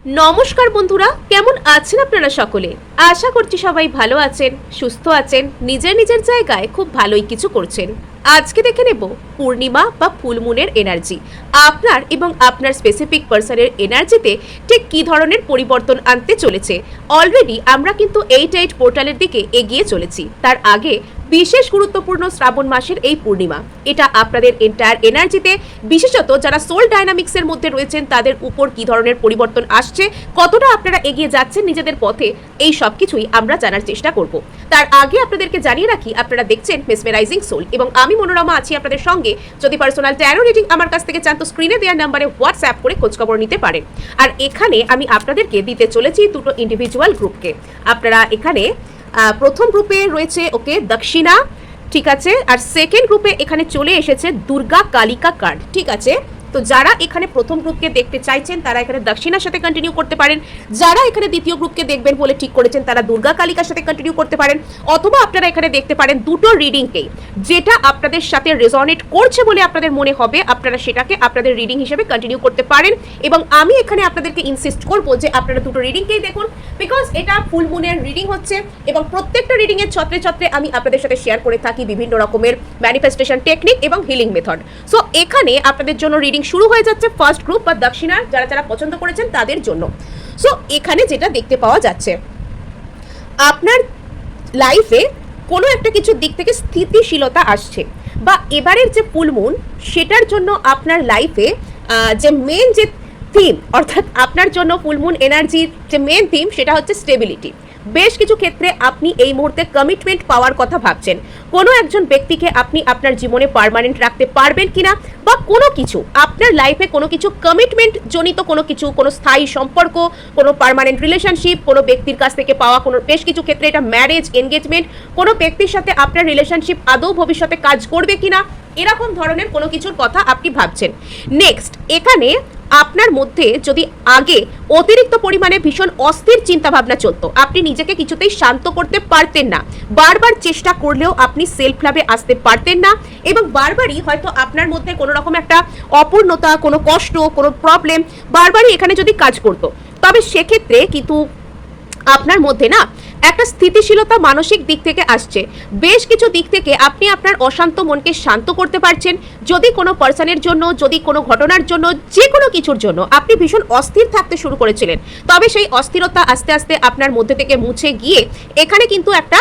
নমস্কার বন্ধুরা, কেমন আছেন আপনারা সকলে? আশা করছি সবাই ভালো আছেন, সুস্থ আছেন, নিজের নিজের জায়গায় খুব ভালোই কিছু করছেন। আজকে দেখে নেব পূর্ণিমা বা ফুলমুনের এনার্জি আপনার এবং আপনার স্পেসিফিক পার্সনের এনার্জিতে ঠিক কী ধরনের পরিবর্তন আনতে চলেছে। অলরেডি আমরা কিন্তু 8 পোর্টালের দিকে এগিয়ে চলেছি। তার আগে বিশেষ গুরুত্বপূর্ণ শ্রাবণ মাসের এই পূর্ণিমা, এটা আপনাদের এন্টায়ার এনার্জিতে, বিশেষত যারা সোল ডাইনামিক্সের মধ্যে রয়েছেন তাদের উপর কী ধরনের পরিবর্তন আসছে, কতটা আপনারা এগিয়ে যাচ্ছেন নিজেদের পথে, এই সব কিছুই আমরা জানার চেষ্টা করব। তার আগে আপনাদেরকে জানিয়ে রাখি, আপনারা দেখছেন মেসমেরাইজিং সোল এবং আমি মনোরমা আছি আপনাদের সঙ্গে। যদি পার্সোনাল ট্যারো রিডিং আমার কাছ থেকে চান তো স্ক্রিনে দেওয়ার নাম্বারে হোয়াটসঅ্যাপ করে খোঁজখবর নিতে পারেন। আর এখানে আমি আপনাদেরকে দিতে চলেছি দুটো ইন্ডিভিজুয়াল গ্রুপকে। আপনারা এখানে প্রথম গ্রুপে রয়েছে দক্ষিণা, ঠিক আছে, আর সেকেন্ড গ্রুপে এখানে চলে এসেছে দুর্গা কালিকা কার্ড, ঠিক আছে। তো যারা এখানে প্রথম গ্রুপকে দেখতে চাইছেন তারা এখানে দক্ষিণার সাথে কন্টিনিউ করতে পারেন, যারা এখানে দ্বিতীয় গ্রুপকে দেখবেন বলে ঠিক করেছেন তারা দুর্গা কালিকার সাথে কন্টিনিউ করতে পারেন, অথবা আপনারা এখানে দেখতে পারেন দুটো রিডিংকেই, যেটা আপনাদের সাথে রেজনেট করছে বলে আপনাদের মনে হবে আপনারা সেটাকে আপনাদের রিডিং হিসেবে কন্টিনিউ করতে পারেন। এবং আমি এখানে আপনাদেরকে ইনসিস্ট করব যে আপনারা দুটো রিডিংকেই দেখুন, বিকজ এটা ফুল মুনের রিডিং হচ্ছে এবং প্রত্যেকটা রিডিং এর ছত্রে ছত্রে আমি আপনাদের সাথে শেয়ার করে থাকি বিভিন্ন রকমের ম্যানিফেস্টেশন টেকনিক এবং হিলিং মেথড। সো এখানে আপনাদের জন্য রিডিং শুরু হয়ে যাচ্ছে ফার্স্ট গ্রুপ বা দক্ষিণার যারা যারা পছন্দ করেছেন তাদের জন্য। সো এখানে যেটা দেখতে পাওয়া যাচ্ছে, আপনার লাইফে কোনো একটা কিছুর দিক থেকে স্থিতিশীলতা আসছে, বা এবারের যে ফুল মুন সেটার জন্য আপনার লাইফে যে মেন যে থিম, অর্থাৎ আপনার জন্য ফুল মুন এনার্জির যে মেন থিম সেটা হচ্ছে স্টেবিলিটি। বেশ কিছু ক্ষেত্রে আপনি এই মুহূর্তে কমিটমেন্ট পাওয়ার কথা ভাবছেন, কোনো একজন ব্যক্তিকে আপনি আপনার জীবনে পার্মানেন্ট রাখতে পারবেন কিনা, বা কোনো কিছু আপনার লাইফে কোনো কিছু কমিটমেন্ট জনিত কোনো কিছু, কোনো স্থায়ী সম্পর্ক, কোনো পার্মানেন্ট রিলেশনশিপ, কোনো ব্যক্তির কাছ থেকে পাওয়া, কোনো বেশ কিছু ক্ষেত্রে এটা ম্যারেজ, এনগেজমেন্ট, কোনো ব্যক্তির সাথে আপনার রিলেশনশিপ আদৌ ভবিষ্যতে কাজ করবে কিনা, এরকম ধরনের কোনো কিছুর কথা আপনি ভাবছেন। নেক্সট, এখানে আপনার মধ্যে যদি আগে অতিরিক্ত পরিমাণে ভীষণ অস্থির চিন্তাভাবনা চলতো, আপনি নিজেকে কিছুতেই শান্ত করতে পারতেন না, বারবার চেষ্টা করলেও আপনি সেলফ লাভে আসতে পারতেন না, এবং বারবারই হয়তো আপনার মধ্যে কোনো রকম একটা অপূর্ণতা, কোনো কষ্ট, কোনো প্রবলেম বারবারই এখানে যদি কাজ করতো, তবে সেক্ষেত্রে কিন্তু আপনার মধ্যে না একটা স্থিতিশীলতা মানসিক দিক থেকে আসছে। বেশ কিছু দিক থেকে আপনি আপনার অশান্ত মনকে শান্ত করতে পারছেন। যদি কোনো পার্সনের জন্য, যদি কোনো ঘটনার জন্য, যে কোনো কিছুর জন্য আপনি ভীষণ অস্থির থাকতে শুরু করেছিলেন, তবে সেই অস্থিরতা আস্তে আস্তে আপনার মধ্যে থেকে মুছে গিয়ে এখানে কিন্তু একটা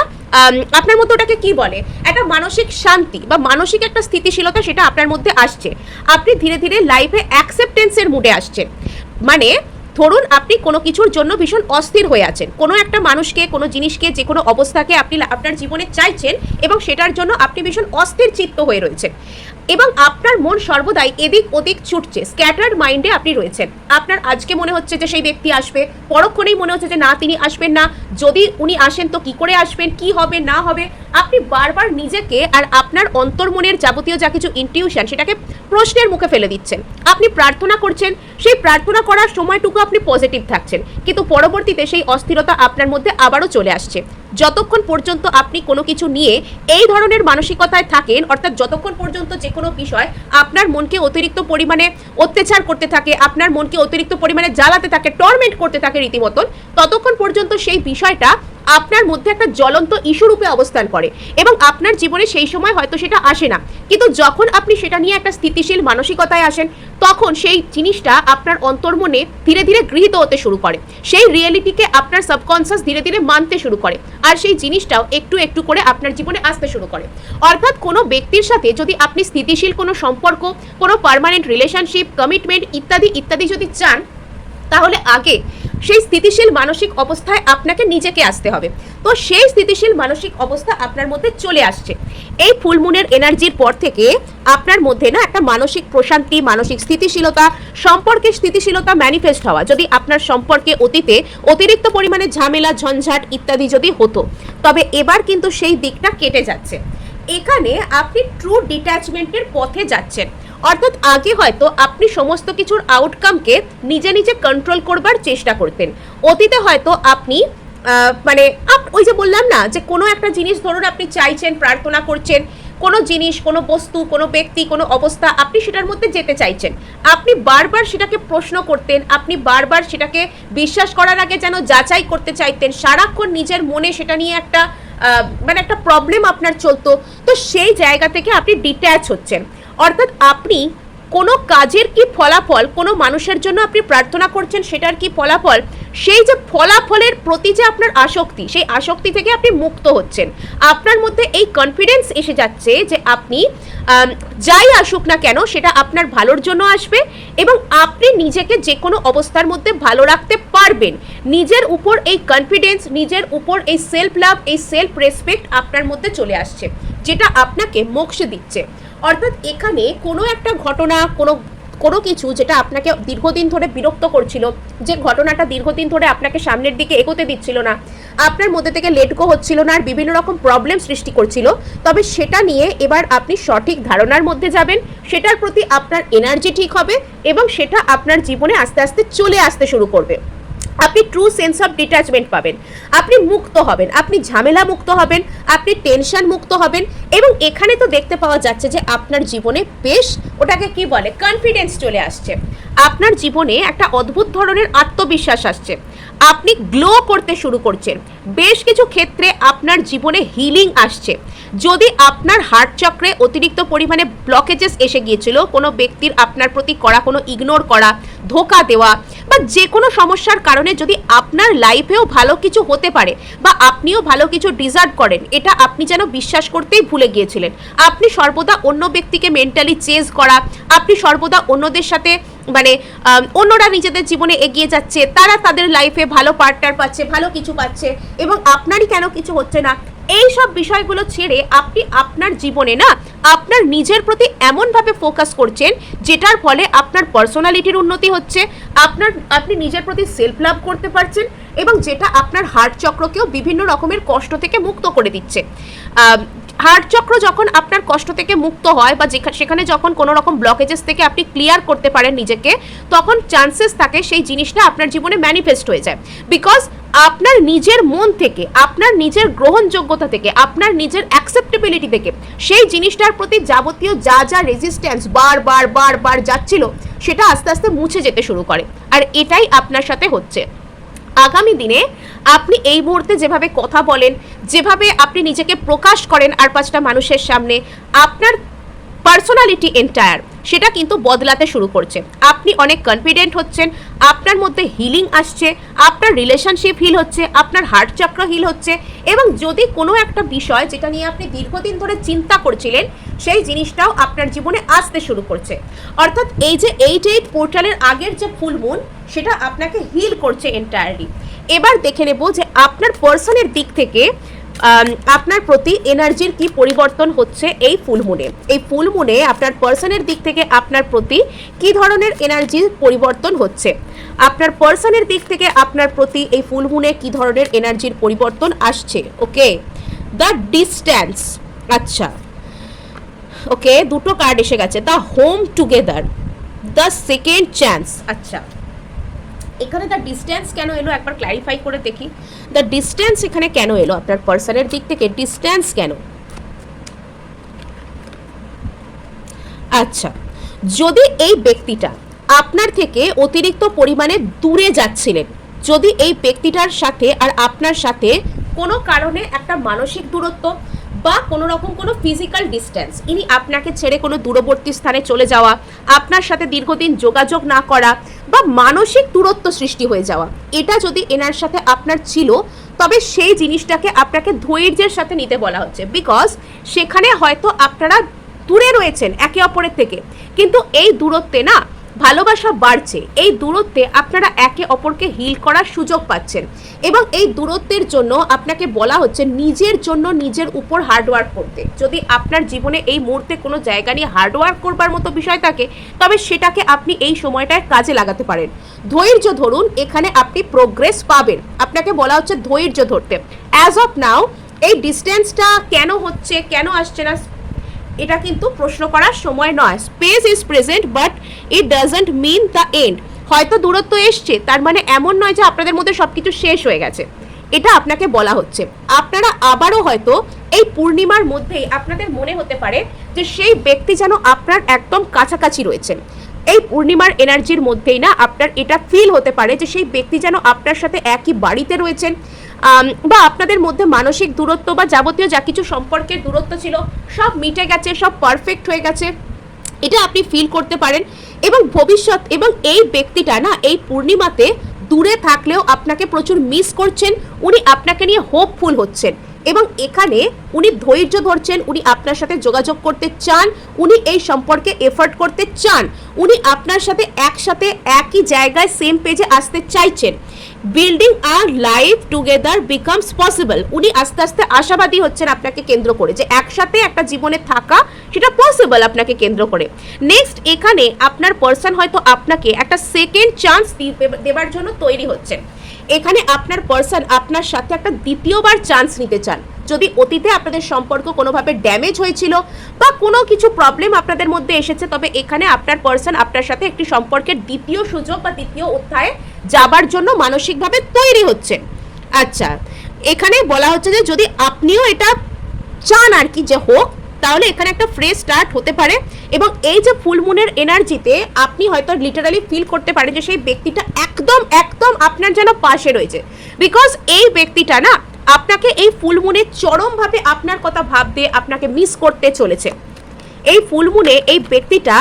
আপনার মধ্যে ওটাকে কি বলে, একটা মানসিক শান্তি বা মানসিক একটা স্থিতিশীলতা সেটা আপনার মধ্যে আসছে। আপনি ধীরে ধীরে লাইফে অ্যাকসেপ্টেন্সের মুডে আসছেন। মানে ধরুন আপনি কোনো কিছুর জন্য ভীষণ অস্থির হয়ে আছেন, কোনো একটা মানুষকে, কোনো জিনিসকে, যে কোনো অবস্থাকে আপনি আপনার জীবনে চাইছেন এবং সেটার জন্য আপনি ভীষণ অস্থির চিত্ত হয়ে রয়েছেন, এবং আপনার মন সর্বদাই এদিক ওদিক ছুটছে, স্ক্যাটার্ড মাইন্ডে আপনি রয়েছেন। আপনার আজকে মনে হচ্ছে যে সেই ব্যক্তি আসবে, পরক্ষণেই মনে হচ্ছে যে না, তিনি আসবেন না, যদি উনি আসেন তো কি করে আসবেন, কি হবে না হবে, আপনি বারবার নিজেকে আর আপনার অন্তর্মনের যাবতীয় যা কিছু ইনটিউশন সেটাকে প্রশ্নের মুখে ফেলে দিচ্ছেন। আপনি প্রার্থনা করছেন, সেই প্রার্থনা করার সময়টুকু আপনি পজিটিভ থাকছেন, কিন্তু পরবর্তীতে সেই অস্থিরতা আপনার মধ্যে আবারও চলে আসছে। যতক্ষণ পর্যন্ত আপনি কোনো কিছু নিয়ে এই ধরনের মানসিকতায় থাকেন, অর্থাৎ যতক্ষণ পর্যন্ত যে কোনো বিষয় আপনার মনকে অতিরিক্ত পরিমাণে অত্যাচার করতে থাকে, আপনার মনকে অতিরিক্ত পরিমাণে জ্বালাতে থাকে, টর্মেন্ট করতে থাকে রীতিমতন, ততক্ষণ পর্যন্ত সেই বিষয়টা আপনার মধ্যে একটা জ্বলন্ত ইস্যু রূপে অবস্থান করে এবং আপনার জীবনে সেই সময় হয়তো সেটা আসে না, কিন্তু যখন আপনি সেটা নিয়ে একটা স্থিতিশীল মানসিকতায় আসেন তখন সেই জিনিসটা আপনার অন্তর্মনে ধীরে ধীরে গৃহীত হতে শুরু করে, সেই রিয়েলিটিকে আপনার সাবকনসিয়াস ধীরে ধীরে মানতে শুরু করে, আর সেই জিনিসটাও একটু একটু করে আপনার জীবনে আসতে শুরু করে। অর্থাৎ কোনো ব্যক্তির সাথে যদি আপনি স্থিতিশীল কোনো সম্পর্ক, কোনো পার্মানেন্ট রিলেশনশিপ, কমিটমেন্ট ইত্যাদি ইত্যাদি যদি চান, তাহলে আগে সেই স্থিতিশীল মানসিক অবস্থায় আপনাকে নিজেকে আসতে হবে। তো সেই স্থিতিশীল মানসিক অবস্থা আপনার মধ্যে চলে আসছে। এই ফুল মুনের এনার্জির পর থেকে আপনার মধ্যে না একটা মানসিক প্রশান্তি, মানসিক স্থিতিশীলতা, সম্পর্কের স্থিতিশীলতা ম্যানিফেস্ট হওয়া। যদি আপনার সম্পর্কে অতীতে অতিরিক্ত পরিমাণে ঝামেলা, ঝঞ্ঝাট ইত্যাদি যদি হতো, তবে এবার কিন্তু সেই দিকটা কেটে যাচ্ছে। এখানে আপনি ট্রু ডিট্যাচমেন্টের পথে যাচ্ছেন, অর্থাৎ আগে হয়তো আপনি সমস্ত কিছুর আউটকামকে নিজে নিজে কন্ট্রোল করবার চেষ্টা করতেন। অতীতে হয়তো আপনি মানে ওই যে বললাম না, যে কোনো একটা জিনিস ধরুন আপনি চাইছেন, প্রার্থনা করছেন, কোনো জিনিস, কোনো বস্তু, কোনো ব্যক্তি, কোনো অবস্থা, আপনি সেটার মধ্যে যেতে চাইছেন। আপনি বারবার সেটাকে প্রশ্ন করতেন, আপনি বারবার সেটাকে বিশ্বাস করার আগে যেন যাচাই করতে চাইতেন, সারাক্ষণ নিজের মনে সেটা নিয়ে একটা মানে একটা প্রবলেম আপনার চলতো। তো সেই জায়গা থেকে আপনি ডিট্যাচ হচ্ছেন, অর্থাৎ আপনি কোনো কাজের কি ফলাফল, কোনো মানুষের জন্য আপনি প্রার্থনা করছেন সেটার কি ফলাফল, সেই যে ফলাফলের প্রতি যে আপনার আসক্তি, সেই আসক্তি থেকে আপনি মুক্ত হচ্ছেন। আপনার মধ্যে এই কনফিডেন্স এসে যাচ্ছে যে আপনি যাই আসুক না কেন সেটা আপনার ভালোর জন্য আসবে এবং আপনি নিজেকে যে কোনো অবস্থার মধ্যে ভালো রাখতে পারবেন। নিজের উপর এই কনফিডেন্স, নিজের উপর এই সেলফ লাভ, এই সেলফ রেসপেক্ট আপনার মধ্যে চলে আসছে, যেটা আপনাকে মোক্ষ দিচ্ছে। অর্থাৎ এখানে কোনো একটা ঘটনা, কোনো কিছু যেটা আপনাকে দীর্ঘদিন ধরে বিরক্ত করছিল, যে ঘটনাটা দীর্ঘদিন ধরে আপনাকে সামনের দিকে এগোতে দিচ্ছিল না, আপনার মধ্যে থেকে লেট গো হচ্ছিল না, আর বিভিন্ন রকম প্রবলেম সৃষ্টি করছিল, তবে সেটা নিয়ে এবার আপনি সঠিক ধারণার মধ্যে যাবেন, সেটার প্রতি আপনার এনার্জি ঠিক হবে এবং সেটা আপনার জীবনে আস্তে আস্তে চলে আসতে শুরু করবে। আপনি ট্রু সেন্স অফ ডিট্যাচমেন্ট পাবেন, আপনি মুক্ত হবেন, আপনি ঝামেলা মুক্ত হবেন, আপনি টেনশন মুক্ত হবেন এবং এখানে তো দেখতে পাওয়া যাচ্ছে যে আপনার জীবনে বেশ ওটাকে কি বলে কনফিডেন্স চলে আসছে, আপনার জীবনে একটা অদ্ভুত ধরনের আত্মবিশ্বাস আসছে, আপনি গ্লো করতে শুরু করছেন, বেশ কিছু ক্ষেত্রে আপনার জীবনে হিলিং আসছে। যদি আপনার হার্ট চক্রে অতিরিক্ত পরিমাণে ব্লকেজেস এসে গিয়েছিল, কোনো ব্যক্তির আপনার প্রতি করা কোনো ইগনোর করা, ধোকা দেওয়া বা যে কোনো সমস্যার কারণে যদি আপনার লাইফেও ভালো কিছু হতে পারে বা আপনিও ভালো কিছু ডিজার্ভ করেন, এটা আপনি যেন বিশ্বাস করতেই ভুলে গিয়েছিলেন। আপনি সর্বদা অন্য ব্যক্তিকে মেন্টালি চেজ করা, আপনি সর্বদা অন্যদের সাথে মানে অন্যরা নিজেদের জীবনে এগিয়ে যাচ্ছে, তারা তাদের লাইফে ভালো পার্টনার পাচ্ছে, ভালো কিছু পাচ্ছে এবং আপনারই কেন কিছু হচ্ছে না, এই সব বিষয়গুলো ছেড়ে আপনি আপনার জীবনে না আপনার নিজের প্রতি এমনভাবে ফোকাস করছেন যেটার ফলে আপনার পার্সোনালিটির উন্নতি হচ্ছে, আপনি নিজের প্রতি সেলফ লাভ করতে পারছেন এবং যেটা আপনার হার্ট চক্রকেও বিভিন্ন রকমের কষ্ট থেকে মুক্ত করে দিচ্ছে। হার্ট চক্র যখন আপনার কষ্ট থেকে মুক্ত হয় বা সেখানে যখন কোনো রকম ব্লকেজেস থেকে আপনি ক্লিয়ার করতে পারেন নিজেকে, তখন চান্সেস থাকে সেই জিনিসটা আপনার জীবনে ম্যানিফেস্ট হয়ে যায়। বিকজ আপনার নিজের মন থেকে, আপনার নিজের গ্রহণযোগ্যতা থেকে, আপনার নিজের অ্যাকসেপ্টেবিলিটি থেকে সেই জিনিসটার প্রতি যাবতীয় যা যা রেজিস্ট্যান্স বার যাচ্ছিল সেটা আস্তে আস্তে মুছে যেতে শুরু করে। আর এটাই আপনার সাথে হচ্ছে। আগামী দিনে আপনি এই মুহূর্তে যেভাবে কথা বলেন, যেভাবে আপনি নিজেকে প্রকাশ করেন আর পাঁচটা মানুষের সামনে, আপনার পার্সোনালিটি এন্টায়ার সেটা কিন্তু বদলাতে শুরু করছে। আপনি অনেক কনফিডেন্ট হচ্ছেন, আপনার মধ্যে হিলিং আসছে, আপনার রিলেশনশিপ হিল হচ্ছে, আপনার হার্ট চক্র হিল হচ্ছে এবং যদি কোনো একটা বিষয় যেটা নিয়ে আপনি দীর্ঘদিন ধরে চিন্তা করছিলেন সেই জিনিসটাও আপনার জীবনে আসতে শুরু করছে। অর্থাৎ এই যে 8/8 পোর্টালের আগের যে ফুল মুন সেটা আপনাকে হিল করছে এন্টায়ারলি। এবার দেখে নেব যে আপনার পার্সনের দিক থেকে আপনার প্রতি এনার্জির কি পরিবর্তন হচ্ছে এই ফুল মুনে। এই ফুল মুনে আপনার পার্সনের দিক থেকে আপনার প্রতি কি ধরনের এনার্জির পরিবর্তন হচ্ছে, আপনার পার্সনের দিক থেকে আপনার প্রতি এই ফুল মুনে কি ধরনের এনার্জির পরিবর্তন আসছে। ওকে, দ্য ডিস্ট্যান্স, আচ্ছা ওকে, দুটো কার্ড এসে গেছে, the home together, the second chance. আচ্ছা, এখানে দ্য ডিস্ট্যান্স কেন এলো একবার ক্ল্যারিফাই করে দেখি। দ্য ডিস্ট্যান্স এখানে কেন এলো আপনার পার্সনের দিক থেকে, ডিস্ট্যান্স কেন? আচ্ছা, যদি এই ব্যক্তিটা আপনার থেকে অতিরিক্ত পরিমাণে দূরে যাচ্ছিলেন, যদি এই ব্যক্তিটার সাথে আর আপনার সাথে কোনো কারণে একটা মানসিক দূরত্ব বা কোনো রকম কোনো ফিজিক্যাল ডিস্ট্যান্স, ইনি আপনাকে ছেড়ে কোনো দূরবর্তী স্থানে চলে যাওয়া, আপনার সাথে দীর্ঘদিন যোগাযোগ না করা বা মানসিক দূরত্ব সৃষ্টি হয়ে যাওয়া, এটা যদি এনার সাথে আপনার ছিল, তবে সেই জিনিসটাকে আপনাকে ধৈর্যের সাথে নিতে বলা হচ্ছে। বিকজ সেখানে হয়তো আপনারা দূরে রয়েছেন একে অপরের থেকে, কিন্তু এই দূরত্বে না ভালোবাসা বাড়ছে, এই দূরত্বে আপনারা একে অপরকে হিল করার সুযোগ পাচ্ছেন এবং এই দূরত্বের জন্য আপনাকে বলা হচ্ছে নিজের জন্য নিজের উপর হার্ডওয়ার্ক করতে। যদি আপনার জীবনে এই মুহূর্তে কোনো জায়গা নিয়ে হার্ডওয়ার্ক করবার মতো বিষয় থাকে, তবে সেটাকে আপনি এই সময়টায় কাজে লাগাতে পারেন। ধৈর্য ধরুন, এখানে আপনি প্রোগ্রেস পাবেন, আপনাকে বলা হচ্ছে ধৈর্য ধরতে। অ্যাজ অফ নাও এই ডিস্টেন্সটা কেন হচ্ছে, কেন আসছে না, এটা কিন্তু প্রশ্ন করার সময় নয়। Space is present but it doesn't mean the end. হয়তো দূরত্ব এসছে, তার মানে এমন নয় যে আপনাদের মধ্যে সব কিছু শেষ হয়ে গেছে। এটা আপনাকে বলা হচ্ছে। আপনারা আবারও হয়তো এই পূর্ণিমার মধ্যেই আপনাদের মনে হতে পারে যে সেই ব্যক্তি যেন আপনার একদম কাছাকাছি রয়েছে। এই পূর্ণিমার এনার্জির মধ্যেই না আপনার এটা ফিল হতে পারে যে সেই ব্যক্তি যেন আপনার সাথে একই বাড়িতে রয়েছেন, বা আপনাদের মধ্যে মানসিক দূরত্ব বা যাবতীয় যা কিছু সম্পর্কের দূরত্ব ছিল সব মিটে গেছে, সব পারফেক্ট হয়ে গেছে, এটা আপনি ফিল করতে পারেন। এবং ভবিষ্যৎ এবং এই ব্যক্তিটা না এই পূর্ণিমাতে দূরে থাকলেও আপনাকে প্রচুর মিস করছেন, উনি আপনাকে নিয়ে হোপফুল হচ্ছেন এবং এখানে উনি ধৈর্য ধরছেন, উনি আপনার সাথে যোগাযোগ করতে চান, উনি এই সম্পর্কে এফোর্ট করতে চান, উনি আপনার সাথে একসাথে একই জায়গায় সেম পেজে আসতে চাইছেন। বিল্ডিং আর লাইফ টুগেদার বিকামস পসিবল, উনি আস্তে আস্তে আশাবাদী হচ্ছেন আপনাকে কেন্দ্র করে যে একসাথে একটা জীবনে থাকা সেটা পসিবল আপনাকে কেন্দ্র করে। নেক্সট, এখানে আপনার পার্সন হয়তো আপনাকে একটা সেকেন্ড চান্স দেওয়ার জন্য তৈরি হচ্ছেন। এখানে আপনার পার্সন আপনার সাথে একটা দ্বিতীয়বার চান্স নিতে চান। যদি অতীতে আপনাদের সম্পর্ক কোনোভাবে ড্যামেজ হয়েছিল বা কোনো কিছু প্রবলেম আপনাদের মধ্যে এসেছে, তবে এখানে আপনার পার্সন আপনার সাথে একটি সম্পর্কের দ্বিতীয় সুযোগ বা দ্বিতীয় অধ্যায়ে যাবার জন্য মানসিকভাবে তৈরি হচ্ছে। আচ্ছা, এখানে বলা হচ্ছে যে যদি আপনিও এটা চান আর কি যে হোক, তাহলে এখানে একটা ফ্রেশ স্টার্ট হতে পারে। এবং এই যে ফুল মুনের এনার্জিতে আপনি হয়তো লিটারালি ফিল করতে পারেন যে সেই ব্যক্তিটা একদম একদম আপনার যেন পাশে রয়েছে। বিকজ এই ব্যক্তিটা না আপনাকে এই ফুল মুনে চরমভাবে আপনার কথা ভাবতে, আপনাকে মিস করতে চলেছে। এই ফুল মুনে এই ব্যক্তিটা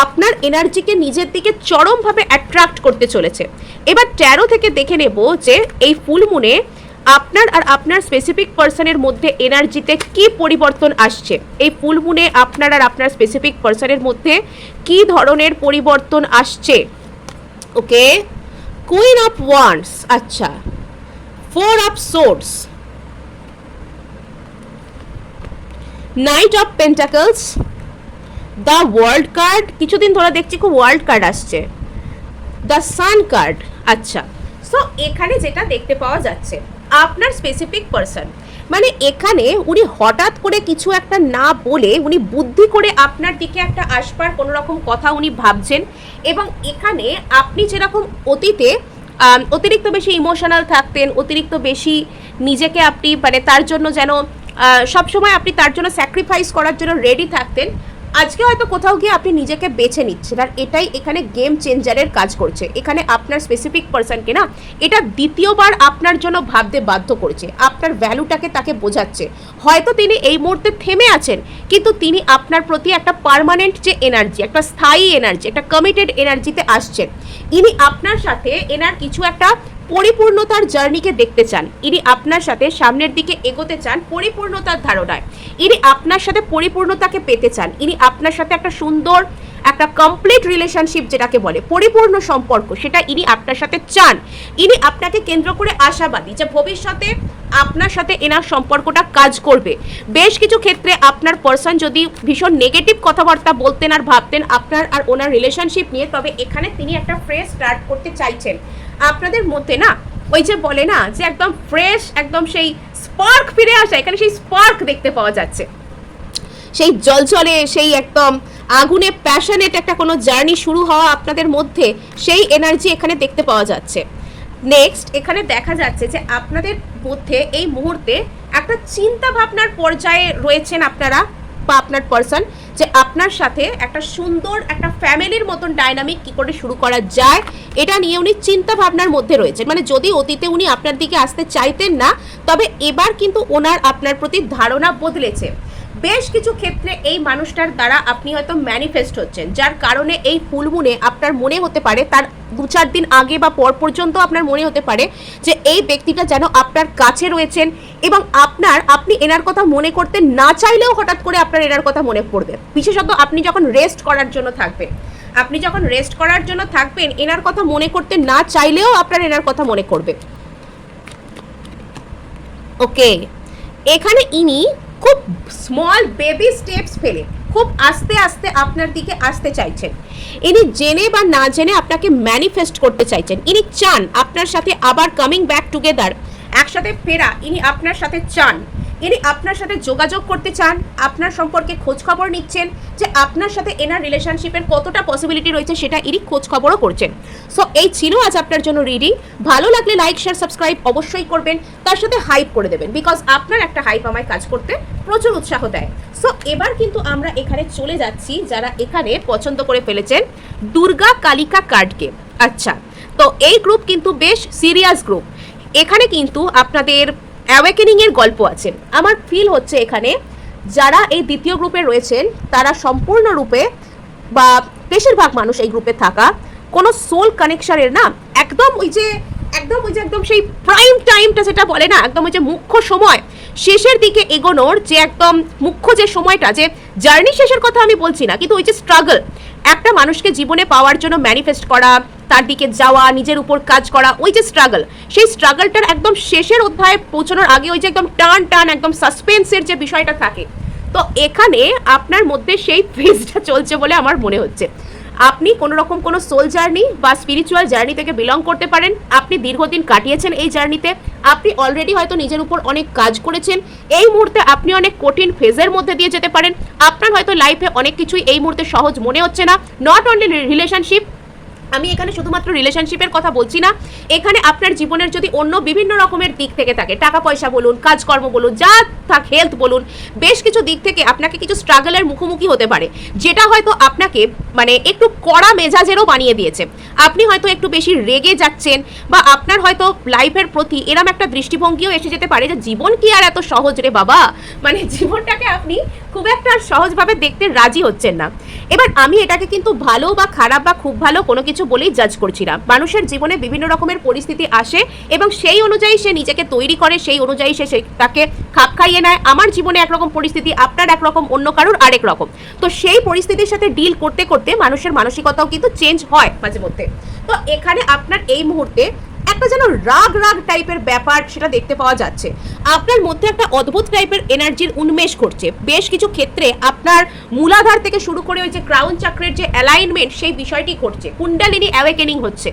আপনার এনার্জিকে নিজের দিকে চরমভাবে অ্যাট্রাক্ট করতে চলেছে। এবার ট্যারো থেকে দেখে নেব যে এই ফুল মুনে আপনার আর আপনার স্পেসিফিক পার্সনের মধ্যে এনার্জিতে কি পরিবর্তন আসছে। এই ফুল মুনে আপনার আর আপনার স্পেসিফিক পার্সনের মধ্যে কি ধরনের পরিবর্তন আসছে। ওকে, কুইন অফ ওয়ান্ডস, আচ্ছা, four of swords, night of pentacles, the world card, কিছুদিন ধরে দেখছি খুব ওয়ার্ল্ড কার্ড আসছে, দ্য সান কার্ড। আচ্ছা, সো এখানে যেটা দেখতে পাওয়া যাচ্ছে আপনার স্পেসিফিক পার্সন মানে এখানে উনি হঠাৎ করে কিছু একটা না বলে উনি বুদ্ধি করে আপনার দিকে একটা আসবার কোনো রকম কথা উনি ভাবছেন। এবং এখানে আপনি যেরকম অতীতে অতিরিক্ত বেশি ইমোশনাল থাকতেন, অতিরিক্ত বেশি নিজেকে আপনি মানে তার জন্য যেন সবসময় আপনি তার জন্য স্যাক্রিফাইস করার জন্য রেডি থাকতেন, আজকে হয়তো কোথাও গিয়ে আপনি নিজেকে বেছে নিচ্ছেন। আর এটাই এখানে গেম চেঞ্জারের কাজ করছে। এখানে আপনার স্পেসিফিক পার্সনকে না এটা দ্বিতীয়বার আপনার জন্য ভাবতে বাধ্য করছে, আপনার ভ্যালুটাকে তাকে বোঝাচ্ছে। হয়তো তিনি এই মুহূর্তে থেমে আছেন, কিন্তু তিনি আপনার প্রতি একটা পার্মানেন্ট যে এনার্জি, একটা স্থায়ী এনার্জি, একটা কমিটেড এনার্জিতে আসছেন। ইনি আপনার সাথে এনার কিছু একটা পরিপূর্ণতার জার্নিকে দেখতে চান, ইনি আপনার সাথে সামনের দিকে এগোতে চান পরিপূর্ণতার ধারণায়, ইনি আপনার সাথে পরিপূর্ণতাকে পেতে চান, ইনি আপনার সাথে একটা সুন্দর একটা কমপ্লিট রিলেশনশিপ যেটাকে বলে পরিপূর্ণ সম্পর্ক, সেটা ইনি আপনার সাথে চান। ইনি আপনাকে কেন্দ্র করে আশাবাদী যে ভবিষ্যতে আপনার সাথে এনার সম্পর্কটা কাজ করবে। বেশ কিছু ক্ষেত্রে আপনার পার্সন যদি ভীষণ নেগেটিভ কথাবার্তা বলতেন আর ভাবতেন আপনার আর ওনার রিলেশনশিপ নিয়ে, তবে এখানে তিনি একটা ফ্রেশ স্টার্ট করতে চাইছেন। আপনাদের মধ্যে না ওই যে বলে না যে একদম ফ্রেশ, একদম সেই স্পার্ক ফিরে আসা, এখানে সেই স্পার্ক দেখতে পাওয়া যাচ্ছে, সেই জলজলে সেই একদম আগুনে প্যাশনেট একটা কোনো জার্নি শুরু হওয়া আপনাদের মধ্যে, সেই এনার্জি এখানে দেখতে পাওয়া যাচ্ছে। নেক্সট, এখানে দেখা যাচ্ছে যে আপনাদের মধ্যে এই মুহূর্তে একটা চিন্তা ভাবনার পর্যায়ে রয়েছেন আপনারা বা আপনার পার্সন, যে আপনার সাথে একটা সুন্দর একটা ফ্যামিলির মতন ডাইনামিক কি করে শুরু করা যায়, এটা নিয়ে উনি চিন্তা ভাবনার মধ্যে রয়েছেন। মানে যদি অতীতে উনি আপনার দিকে আসতে চাইতেন না, তবে এবার কিন্তু ওনার আপনার প্রতি ধারণা বদলেছে। বেশ কিছু ক্ষেত্রে এই মানুষটার দ্বারা আপনি হয়তো ম্যানিফেস্ট হচ্ছেন, যার কারণে এই ফুল মুনে আপনার মনে হতে পারে, তার 2-4 দিন আগে বা পর পর্যন্ত আপনার মনে হতে পারে যে এই ব্যক্তিটা যেন আপনার কাছে রয়েছেন এবং আপনি এনার কথা মনে করতে না চাইলেও হঠাৎ করে আপনার এনার কথা মনে পড়বে। বিশেষত আপনি যখন রেস্ট করার জন্য থাকবেন, এনার কথা মনে করতে না চাইলেও আপনার এনার কথা মনে করবে। ওকে, এখানে ইনি খুব স্মল বেবি স্টেপস ফেলে খুব আস্তে আস্তে আপনার দিকে আসতে চাইছেন। ইনি জেনে বা না জেনে আপনাকে ম্যানিফেস্ট করতে চাইছেন। ইনি চান আপনার সাথে আবার কামিং ব্যাক টুগেদার, একসাথে ফেরা ইনি আপনার সাথে চান। ইনি আপনার সাথে যোগাযোগ করতে চান, আপনার সম্পর্কে খোঁজ খবর নিচ্ছেন, যে আপনার সাথে এনার রিলেশনশিপের কতটা পসিবিলিটি রয়েছে সেটা ইনি খোঁজ খবরও করছেন। সো এই ছিল আজ আপনার জন্য রিডিং। ভালো লাগলে লাইক শেয়ার সাবস্ক্রাইব অবশ্যই করবেন, তার সাথে হাইপ করে দেবেন, বিকজ আপনার একটা হাইপ আমায় কাজ করতে প্রচুর উৎসাহ দেয়। সো এবার কিন্তু আমরা এখানে চলে যাচ্ছি যারা এখানে পছন্দ করে ফেলেছেন দুর্গা কালিকা কার্ডকে। আচ্ছা, তো এই গ্রুপ কিন্তু বেশ সিরিয়াস গ্রুপ। এখানে কিন্তু আপনাদের অ্যাওয়েকেনিং এর গল্প আছে। আমার ফিল হচ্ছে এখানে যারা এই দ্বিতীয় গ্রুপে রয়েছেন তারা সম্পূর্ণরূপে বা বেশিরভাগ মানুষ এই গ্রুপে থাকা কোনো সোল কানেকশনের না একদম ওই যে একদম সেই প্রাইম টাইমটা যেটা বলে না, একদম ওই যে মুখ্য সময় শেষের দিকে এগোনোর যে একদম মুখ্য যে সময়টা, যে জার্নি শেষের কথা আমি বলছি না, কিন্তু ওই যে স্ট্রাগল একটা মানুষকে জীবনে পাওয়ার জন্য ম্যানিফেস্ট করা, তার দিকে যাওয়া, নিজের উপর কাজ করা, ওই যে স্ট্রাগল, সেই স্ট্রাগলটার একদম শেষের অধ্যায়ে পৌঁছানোর আগে ওই যে একদম টান একদম সাসপেন্সের যে বিষয়টা থাকে, তো এখানে আপনার মধ্যে সেই ফেজটা চলছে বলে আমার মনে হচ্ছে। আপনি কোনো রকম কোনো সোল জার্নি বা স্পিরিচুয়াল জার্নি থেকে বিলং করতে পারেন। আপনি দীর্ঘদিন কাটিয়েছেন এই জার্নিতে, আপনি অলরেডি হয়তো নিজের উপর অনেক কাজ করেছেন। এই মুহূর্তে আপনি অনেক কঠিন ফেজের মধ্যে দিয়ে যেতে পারেন। আপনার হয়তো লাইফে অনেক কিছুই এই মুহূর্তে সহজ মনে হচ্ছে না। নট অনলি রিলেশনশিপ, আমি এখানে শুধুমাত্র রিলেশনশিপের কথা বলছি না, এখানে আপনার জীবনের যদি অন্য বিভিন্ন রকমের দিক থেকে থাকে, টাকা পয়সা বলুন, কাজকর্ম বলুন, যা থাক, হেলথ বলুন, বেশ কিছু দিক থেকে আপনাকে কিছু স্ট্রাগলের মুখোমুখি হতে পারে, যেটা হয়তো আপনাকে মানে একটু কড়া মেজাজেরও বানিয়ে দিয়েছে। আপনি হয়তো একটু বেশি রেগে যাচ্ছেন, বা আপনার হয়তো লাইফের প্রতি এরম একটা দৃষ্টিভঙ্গিও এসে যেতে পারে যে জীবন কি আর এত সহজ রে বাবা, মানে জীবনটাকে আপনি খুব একটা সহজভাবে দেখতে রাজি হচ্ছেন না। এবার আমি এটাকে কিন্তু ভালো বা খারাপ বা খুব ভালো কোনো কিছু বলেই জাজ করছি না। মানুষের জীবনে বিভিন্ন রকমের পরিস্থিতি আসে এবং সেই অনুযায়ী সে নিজেকে তৈরি করে, সেই অনুযায়ী সে তাকে খাপ খাইয়ে নেয়। আমার জীবনে একরকম পরিস্থিতি, আপনার একরকম, অন্য কারোর আরেক রকম। তো সেই পরিস্থিতির সাথে ডিল করতে করতে মানুষের মানসিকতাও কিন্তু চেঞ্জ হয় মাঝে মধ্যে। তো এখানে আপনার এই মুহূর্তে একটা যেন রাগ টাইপের ব্যাপার সেটা দেখতে পাওয়া যাচ্ছে। আপনার মধ্যে একটা অদ্ভুত টাইপের এনার্জির উন্মেষ ঘটছে। বেশ কিছু ক্ষেত্রে আপনার মূলাধার থেকে শুরু করে ওই যে ক্রাউন চক্রের যে অ্যালাইনমেন্ট, সেই বিষয়টি ঘটছে। কুণ্ডালিনী অ্যাওয়েকেনিং হচ্ছে।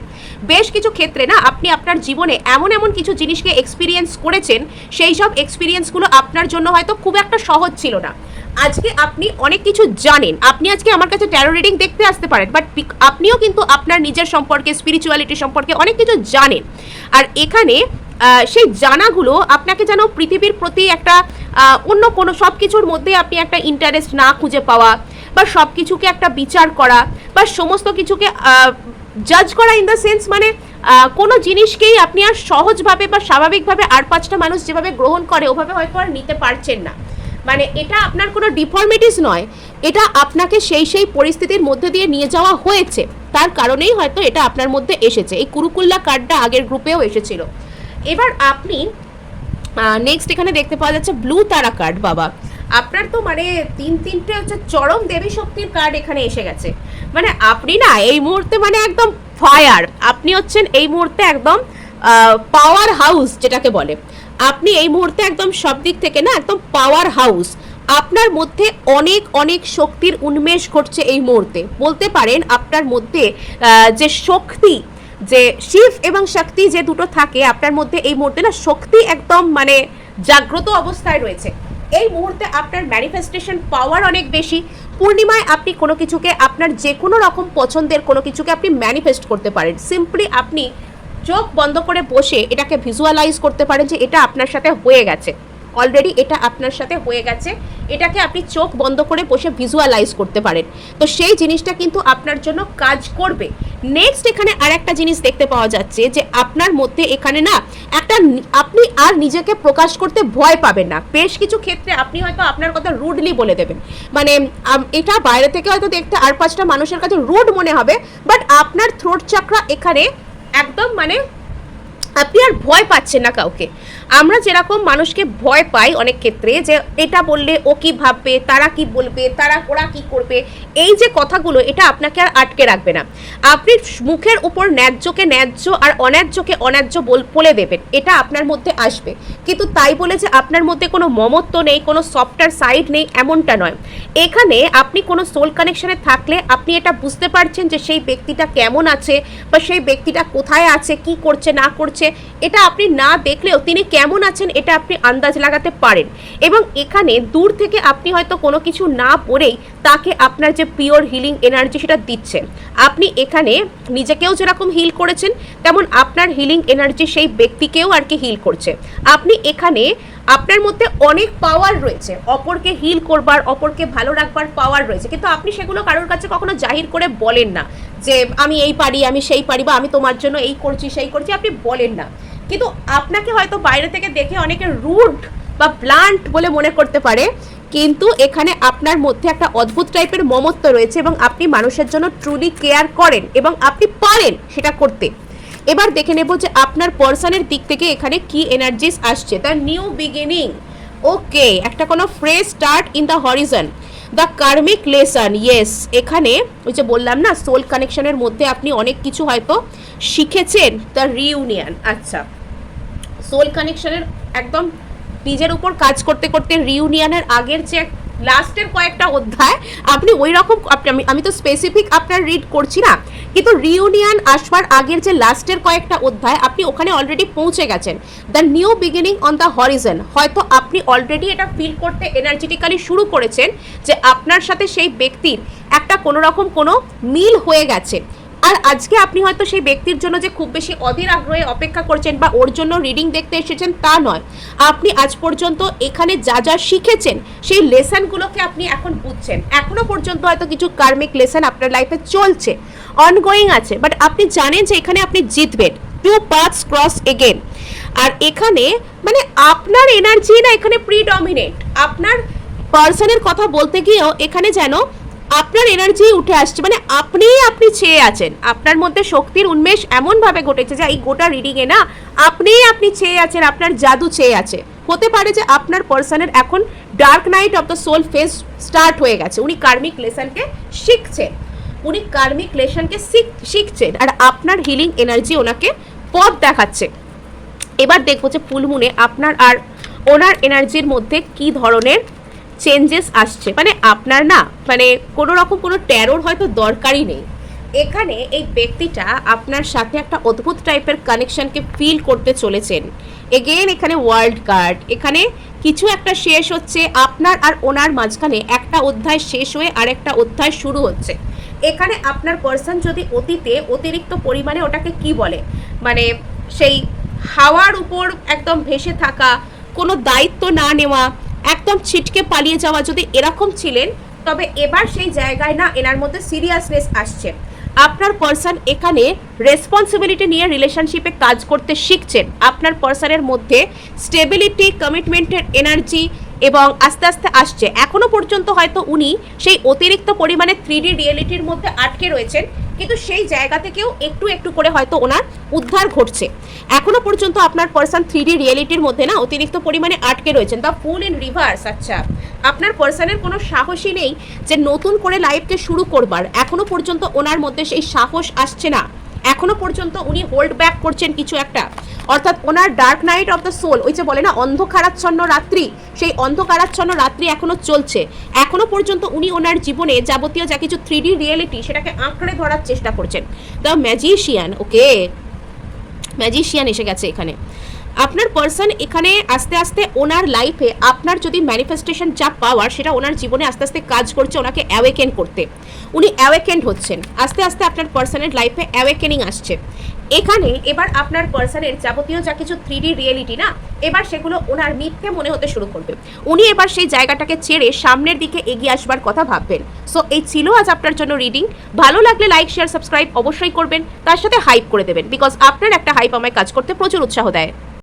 বেশ কিছু ক্ষেত্রে না আপনি আপনার জীবনে এমন কিছু জিনিসকে এক্সপিরিয়েন্স করেছেন, সেই সব এক্সপিরিয়েন্সগুলো আপনার জন্য হয়তো খুব একটা সহজ ছিল না। আজকে আপনি অনেক কিছু জানেন, আপনি আজকে আমার কাছে ট্যারো রিডিং দেখতে আসতে পারেন, বাট আপনিও কিন্তু আপনার নিজের সম্পর্কে, স্পিরিচুয়ালিটি সম্পর্কে অনেক কিছু জানেন। আর এখানে সেই জানাগুলো আপনাকে যেন পৃথিবীর প্রতি একটা অন্য কোনো সব কিছুর মধ্যে আপনি একটা ইন্টারেস্ট না খুঁজে পাওয়া, বা সব কিছুকে একটা বিচার করা, বা সমস্ত কিছুকে জাজ করা, ইন দ্য সেন্স মানে কোনো জিনিসকেই আপনি আর সহজভাবে বা স্বাভাবিকভাবে আর পাঁচটা মানুষ যেভাবে গ্রহণ করে ওভাবে হয়তো আর নিতে পারছেন না। মানে এটা আপনার কোনো ডিফর্মিটিস নয়, এটা আপনাকে সেই পরিস্থিতির মধ্যে দিয়ে নিয়ে যাওয়া হয়েছে, তার কারণেই হয়তো এটা আপনার মধ্যে এসেছে। এই কুরুকুল্লা কার্ডটা আগের গ্রুপেও এসেছিল। এবার আপনি নেক্সট এখানে দেখতে পাওয়া যাচ্ছে ব্লু তারা কার্ড। বাবা, আপনার তো মানে তিনটে হচ্ছে চরম দেবী শক্তির কার্ড এখানে এসে গেছে। মানে আপনি না এই মুহূর্তে মানে একদম ফায়ার, আপনি হচ্ছেন এই মুহূর্তে একদম পাওয়ার হাউস যেটাকে বলে। আপনি এই মুহূর্তে একদম সব দিক থেকে না একদম পাওয়ার হাউস। আপনার মধ্যে অনেক শক্তির উন্মেষ ঘটছে এই মুহূর্তে। বলতে পারেন আপনার মধ্যে যে শক্তি, যে শিব এবং শক্তি যে দুটো থাকে আপনার মধ্যে, এই মুহূর্তে না শক্তি একদম মানে জাগ্রত অবস্থায় রয়েছে। এই মুহূর্তে আপনার ম্যানিফেস্টেশন পাওয়ার অনেক বেশি। পূর্ণিমায় আপনি কোনো কিছুকে, আপনার যে কোনো রকম পছন্দের কোনো কিছুকে আপনি ম্যানিফেস্ট করতে পারেন। সিম্পলি আপনি চোখ বন্ধ করে বসে এটাকে ভিজুয়ালাইজ করতে পারেন যে এটা আপনার সাথে হয়ে গেছে, অলরেডি এটা আপনার সাথে হয়ে গেছে। এটাকে আপনি চোখ বন্ধ করে বসে ভিজুয়ালাইজ করতে পারেন, তো সেই জিনিসটা কিন্তু আপনার জন্য কাজ করবে। নেক্সট এখানে আর একটা জিনিস দেখতে পাওয়া যাচ্ছে যে আপনার মধ্যে এখানে না একটা, আপনি আর নিজেকে প্রকাশ করতে ভয় পাবেন না। বেশ কিছু ক্ষেত্রে আপনি হয়তো আপনার কথা রুডলি বলে দেবেন, মানে এটা বাইরে থেকে হয়তো দেখতে আর পাঁচটা মানুষের কাছে রুড মনে হবে, বাট আপনার থ্রোট চাকরা এখানে একদম মানে আপনি আর ভয় পাচ্ছেন না কাউকে। আমরা যেরকম মানুষকে ভয় পাই অনেক ক্ষেত্রে, যে এটা বললে ও কি ভাববে, তারা কি বলবে, ওরা কি করবে, এই যে কথাগুলো, এটা আপনাকে আর আটকে রাখবে না। আপনি মুখের উপর ন্যায্যকে ন্যায্য আর অন্যায্যকে অন্যায্য বলে দেবেন, এটা আপনার মধ্যে আসবে। কিন্তু তাই বলে যে আপনার মধ্যে কোনো মমত্ব নেই, কোনো সফটওয়্যার সাইড নেই, এমনটা নয়। এখানে আপনি কোনো সোল কানেকশনে থাকলে আপনি এটা বুঝতে পারছেন যে সেই ব্যক্তিটা কেমন আছে, বা সেই ব্যক্তিটা কোথায় আছে, কি করছে না করছে, এটা আপনি না দেখলেও তিনি কেমন আছেন এটা আপনি আন্দাজ লাগাতে পারেন। এবং এখানে দূর থেকে আপনি হয়তো কোনো কিছু না পড়েই তাকে আপনার যে পিওর হিলিং এনার্জি সেটা দিচ্ছেন। আপনি এখানে নিজেকেও যেরকম হিল করেছেন, তেমন আপনার হিলিং এনার্জি সেই ব্যক্তিকেও আর কি হিল করছে। আপনি এখানে আপনার মধ্যে অনেক পাওয়ার রয়েছে, অপরকে হিল করবার, অপরকে ভালো রাখবার পাওয়ার রয়েছে, কিন্তু আপনি সেগুলো কারোর কাছে কখনো জাহির করে বলেন না যে আমি এই পারি, আমি সেই পারি, বা আমি তোমার জন্য এই করছি সেই করছি, আপনি বলেন না। কিন্তু আপনাকে হয়তো বাইরে থেকে দেখে অনেকে রুড বা ব্লান্ট বলে মনে করতে পারে, কিন্তু এখানে আপনার মধ্যে একটা অদ্ভুত টাইপের মমত্ব রয়েছে এবং আপনি মানুষের জন্য ট্রুলি কেয়ার করেন এবং আপনি পারেন সেটা করতে। এবার দেখে নেব যে আপনার পার্সনের দিক থেকে এখানে কি এনার্জিস আসছে। দ্য নিউ বিগিনিং, ওকে, একটা কোনো fresh start in the Harijan, the karmic lesson, yes. এখানে ওই যে বললাম না, সোল কানেকশনের মধ্যে আপনি অনেক কিছু হয়তো শিখেছেন। দ্য রিইউনিয়ন, আচ্ছা, সোল কানেকশনের একদম নিজের উপর কাজ করতে করতে রিইউনিয়নের আগের যে লাস্টের কয়েকটা অধ্যায় আপনি ওই রকম, আমি তো স্পেসিফিক আপনার রিড করছি না, কিন্তু রিইউনিয়ন আসবার আগের যে লাস্টের কয়েকটা অধ্যায় আপনি ওখানে অলরেডি পৌঁছে গেছেন। The new beginning on the Harijan, হয়তো আপনি অলরেডি এটা ফিল করতে এনার্জেটিক্যালি শুরু করেছেন যে আপনার সাথে সেই ব্যক্তির একটা কোনো রকম কোনো মিল হয়ে গেছে। আর আজকে আপনি হয়তো সেই ব্যক্তির জন্য যে খুব বেশি অধীর আগ্রহে অপেক্ষা করছেন বা ওর জন্য রিডিং দেখতে এসেছেন তা নয়, আপনি আজ পর্যন্ত এখানে যা যা শিখেছেন সেই লেসনগুলোকে আপনি এখন বুঝছেন। এখনো পর্যন্ত হয়তো কিছু কার্মিক লেসন আপনার লাইফে চলছে, অনগোয়িং আছে, বাট আপনি জানেন যে এখানে আপনি জিতবেন। Two paths cross again. আর এখানে মানে আপনার এনার্জি না এখানে প্রিডমিনেট, আপনার পার্সনের কথা বলতে গিয়েও এখানে যেন আপনার এনার্জি উঠে আসছে, মানে আপনি চেয়ে আছেন, আপনার মধ্যে শক্তির উন্মেষ এমনভাবে ঘটেছে যে এই গোটা রিডিংয়ে না আপনি চেয়ে আছেন, আপনার জাদু চেয়ে আছে। হতে পারে যে আপনার পার্সনের এখন dark night of the soul phase start হয়ে গেছে, উনি কার্মিক লেসনকে শিখছেন, শিখছেন আর আপনার হিলিং এনার্জি ওনাকে পথ দেখাচ্ছে। এবার দেখবো যে ফুলমুনে আপনার আর ওনার এনার্জির মধ্যে কি ধরনের চেঞ্জেস আসছে। মানে আপনার না মানে কোনো রকম কোনো ট্যারোর হয়তো দরকারই নেই, এখানে এই ব্যক্তিটা আপনার সাথে একটা অদ্ভুত টাইপের কানেকশনকে ফিল করতে চলেছেন। এগেন এখানে ওয়ার্ল্ড কার্ড, এখানে কিছু একটা শেষ হচ্ছে আপনার আর ওনার মাঝখানে, একটা অধ্যায় শেষ হয়ে আরেকটা অধ্যায় শুরু হচ্ছে। এখানে আপনার পার্সন যদি অতীতে অতিরিক্ত পরিমাণে ওটাকে কি বলে, মানে সেই হাওয়ার উপর একদম ভেসে থাকা, কোনো দায়িত্ব না নেওয়া, একদম ছিটকে পালিয়ে যাওয়া যদি এরকম ছিলেন, তবে এবার সেই জায়গায় না এনার মধ্যে সিরিয়াসনেস আসছে। আপনার পার্সন এখানে রেসপন্সিবিলিটি নিয়ে রিলেশনশিপে কাজ করতে শিখছেন। আপনার পার্সনের মধ্যে স্টেবিলিটি, কমিটমেন্টের এনার্জি এবং আস্তে আস্তে আসছে। এখনো পর্যন্ত হয়তো উনি সেই অতিরিক্ত পরিমাণে 3D রিয়েলিটির মধ্যে আটকে রয়েছেন, কিন্তু সেই জায়গা থেকেও একটু একটু করে হয়তো ওনার উদ্ধার ঘটছে। এখনো পর্যন্ত আপনার পার্সন 3D রিয়েলিটির মধ্যে না অতিরিক্ত পরিমাণে আটকে রয়েছেন। দ্য ফুল ইন রিভার্স, আচ্ছা, আপনার পার্সনের কোনো সাহসই নেই যে নতুন করে লাইফকে শুরু করবার, এখনো পর্যন্ত ওনার মধ্যে সেই সাহস আসছে না, এখনো পর্যন্ত উনি হোল্ড ব্যাক করছেন কিছু একটা, অর্থাৎ ওনার dark night of the soul, ওই যে বলে না অন্ধকারাচ্ছন্ন রাত্রি, সেই অন্ধকারাচ্ছন্ন রাত্রি এখনো চলছে। এখনো পর্যন্ত উনি ওনার জীবনে যাবতীয় যা কিছু 3D রিয়েলিটি সেটাকে আঁকড়ে ধরার চেষ্টা করছেন। দ্য ম্যাজিশিয়ান, ওকে, ম্যাজিশিয়ান এসে গেছে এখানে। আপনার পার্সন এখানে আস্তে আস্তে ওনার লাইফে আপনার যদি ম্যানিফেস্টেশন যা পাওয়ার সেটা ওনার জীবনে আস্তে আস্তে কাজ করছে ওনাকে অ্যাওয়েকেন করতে। উনি অ্যাওয়েকেন্ড হচ্ছেন, আস্তে আস্তে আপনার পার্সনের লাইফে অ্যাওয়েকেনিং আসছে। এখানে এবার আপনার পার্সনের যাবতীয় যা কিছু 3D রিয়েলিটি না, এবার সেগুলো ওনার মিথ্যে মনে হতে শুরু করবে। উনি এবার সেই জায়গাটাকে ছেড়ে সামনের দিকে এগিয়ে আসবার কথা ভাববেন। সো এই ছিল আজ আপনার জন্য রিডিং। ভালো লাগলে লাইক, শেয়ার, সাবস্ক্রাইব অবশ্যই করবেন, তার সাথে হাইপ করে দেবেন, বিকজ আপনার একটা হাইপ আমায় কাজ করতে প্রচুর উৎসাহ দেয়।